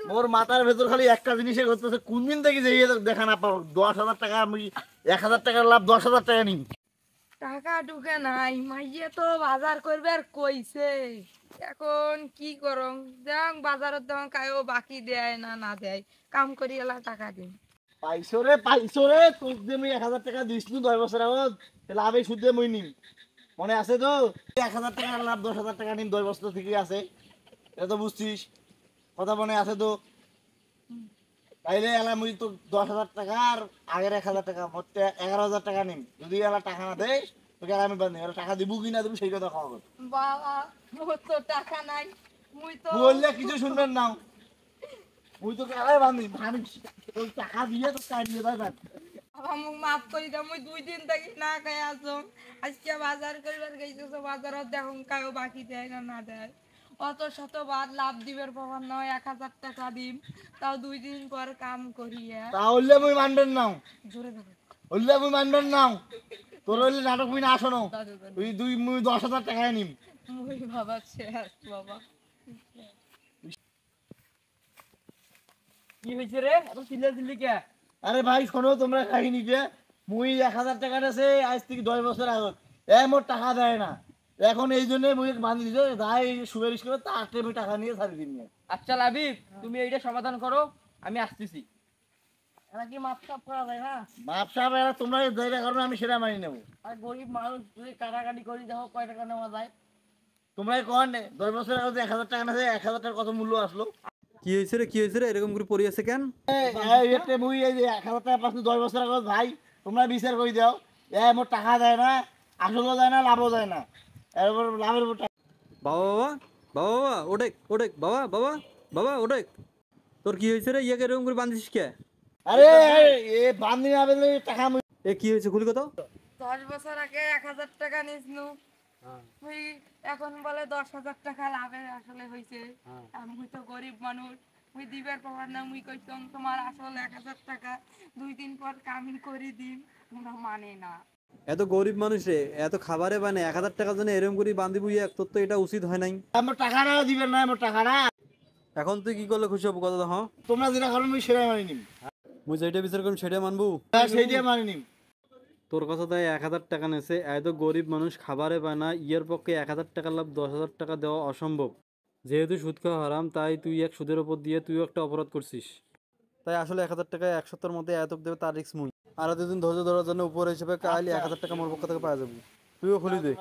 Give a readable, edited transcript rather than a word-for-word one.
মোর মাথার ভেতর খালি একটা জিনিসে করতেছে, কোন দিন থেকে যে দেখা না পাবো 10,000 টাকা, আমি 1,000 টাকার লাভ 10,000 টাকা নিই। টাকা ঢুকে নাই, মাইয়ে তো বাজার করবে আর কইছে। এখন কি করং, যাং বাজারত দেওয়া কায়ও বাকি দেয় না না দেয়, কাম করি এলা টাকা দিন। পাইছো রে, তোর যে আমি 1,000 টাকা দিছিলু 10 বছর আগত, লাভে সুদে মই নিম, মনে আছে তো? 1,000 টাকার লাভ 10,000 টাকা নিম 10 বছর থেকে আছে, এটা তো বুঝছিস, কথা মনে আছে তো? তাইলে এলা মুই তো 10,000 টাকা আর আগের 1,000 টাকা মোট 11,000 টাকা নিম। যদি এলা টাকা না দেয় তোকে আমি বান্ধি, এলা টাকা দিব কি না দিব সেই কথা খাওয়া। বাবা, মোর তো টাকা নাই, মুই তো বললে কিছু শুনবেন না, মুই তোকে এলাই বান্ধি মানিস, তোর টাকা দিয়ে তো কাজ দিয়ে দেয়। বাবা মোক মাফ করে দাও, মুই 2 দিন থেকে না খাই আসো। আজকে বাজার করবার গেছিস, বাজারত দেখুন কায়ও বাকি দেয় না না দেয়। অত শতবার লাভ দিবের পাবার নয়, 1,000 টাকা দিম, তাও 2 দিন পর কাম করিয়া তাহলে মুই মানবেন না, জোরে দেবো। হইলে মুই মানবেন না, তোর হইলে নাটক মুই না শোনো, দাদু দাদু, মুই 10,000 টাকা নিম। মুই বাবা শেষ বাবা। কি হয়েছে রে, এত চিল্লা চিল্লি কে? আরে ভাই শোনো তোমরা কাহিনী যে, মুই 1,000 টাকা আছে আজ থেকে 10 বছর আগত, মোর টাকা দেয় না, এখন এই জন্য মুই বান্ধি দিছে, যাই সুপারিশ করে তাকে আমি টাকা নিয়ে ছাড়ি দিন। আচ্ছা লাবিব, তুমি এইটা সমাধান করো, আমি আসতেছি। এরা কি মাপ টাপ করা যায় না? বাপ সাহেব এরা তোমরা যেটা কারণে আমি সেটা মানি নেবো। আর গরিব মানুষ যদি কাটাকাটি করি, দেখো কয় টাকা নেওয়া যায়। তোমরা কন 10 বছর আগে 1,000 টাকা আছে, 1,000 টাকার কত মূল্য আসলো? কি হয়েছে রে, কি হয়েছে রে, এরকম করে পড়ে আছে কেন? এতে মুই এই যে 1,000 টাকা পাচ্ছি 10 বছর আগে, ভাই তোমরা বিচার করে দাও, মোর টাকা দেয় না, আসলও দেয় না, লাভও দেয় না, এরপর লাভের উপর টাকা। বাবা বাবা বাবা বাবা ওঠেক ওঠেক, বাবা বাবা বাবা ওঠেক। তোর কি হয়েছে রে, ইয়াকে এরকম করে বান্ধিস কে? আরে এ বান্ধি না বেলে টাকা মুই। এ কি হয়েছে খুলি কথা? 10 বছর আগে 1,000 টাকা নিয়েছিল, ওই এখন বলে 10,000 টাকা লাভে আসলে হয়েছে। আমি তো গরিব মানুষ, মুই দিবার পাবার না, মুই কইতাম তোমার আসল 1,000 টাকা 2 দিন পর কামিন করে দিন, তোমরা মানে না। এত গরিব মানুষ রে, এত খাবারে বানে 1,000 টাকার জন্য এরকম করে বান্ধিবু, তোর তো এটা উচিত হয় নাই। আমার টাকা না দিবেন না, আমার টাকা না। এখন তুই কি করলে খুশি হবো কথা তো? হ্যাঁ, তোমরা যেটা করেন মুই সেটা মানি নিম, মুই যেটা বিচার করবি সেটা মানবো। সেইটা মানি নিম। তোর কথা তাই 1,000 টাকা নেছে, এত গরিব মানুষ খাবারে পায় না, ইয়ের পক্ষে 1,000 টাকা লাভ 10,000 টাকা দেওয়া অসম্ভব। যেহেতু সুদ খাওয়া হারাম, তাই তুই এক সুদের উপর দিয়ে তুইও একটা অপরাধ করছিস। তাই আসলে 1,000 টাকা 1 সপ্তাহের মধ্যে এত দেবে তার রিস্ক মুই। আর দুদিন ধৈর্য ধরার জন্য উপর হিসেবে কাইলে 1,000 টাকা মোর পক্ষ থেকে পাওয়া যাবে, তুইও খুলি দে।